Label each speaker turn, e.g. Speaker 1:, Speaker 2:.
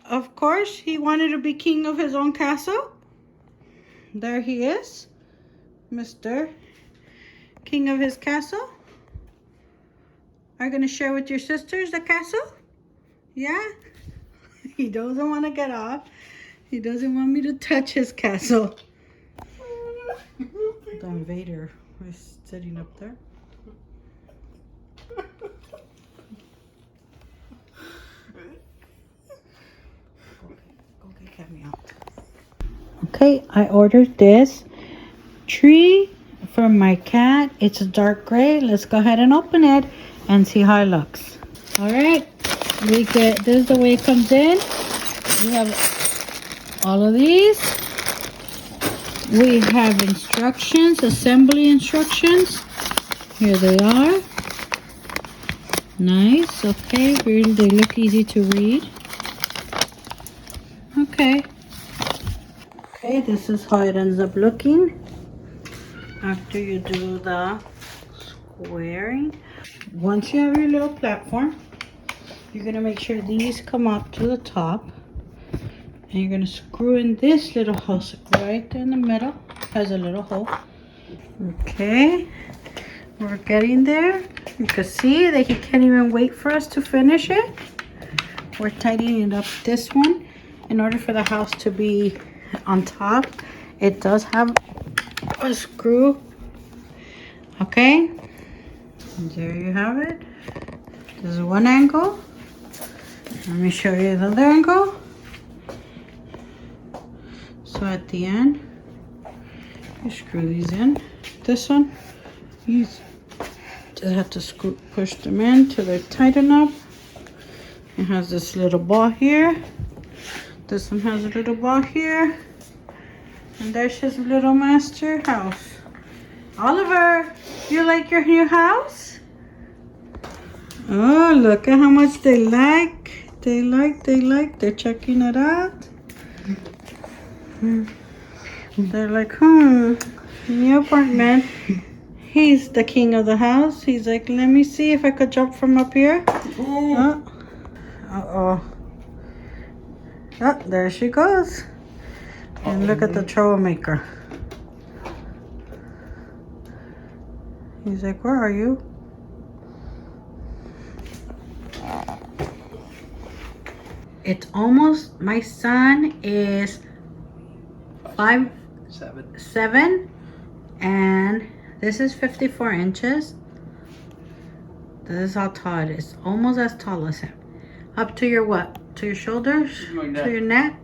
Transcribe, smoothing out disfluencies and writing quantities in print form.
Speaker 1: Of course, he wanted to be king of his own castle. There he is, Mr. King of his castle. Are you going to share with your sisters the castle? Yeah? He doesn't want to get off. He doesn't want me to touch his castle. The invader is sitting up there. Go get me out. Okay, I ordered this tree for my cat. It's a dark gray. Let's go ahead and open it and see how it looks. All right, this is the way it comes in. We have all of these. We have instructions, assembly instructions. Here they are. Nice. Okay, really, they look easy to read. Okay. Okay, this is how it ends up looking after you do the squaring. Once you have your little platform, you're going to make sure these come up to the top. And you're going to screw in this little hole right in the middle. Has a little hole. Okay, we're getting there. You can see that he can't even wait for us to finish it. We're tightening up this one. In order for the house to be on top, it does have a screw. Okay, and there you have it. This is one angle. Let me show you the other angle. So at the end, you screw these in. This one, you just have to push them in till they're tight enough. It has this little ball here. This one has a little ball here. And there's his little master house. Oliver, you like your new house? Oh, look at how much they like. They like. They're checking it out. They're like, new apartment. He's the king of the house. He's like, let me see if I could jump from up here. Oh. Uh-oh. Oh, there she goes. And look at the troublemaker. He's like, where are you? It's almost, my son is 7, and this is 54 inches. This is how tall it is. Almost as tall as him. Up to your what? To your shoulders? To your neck?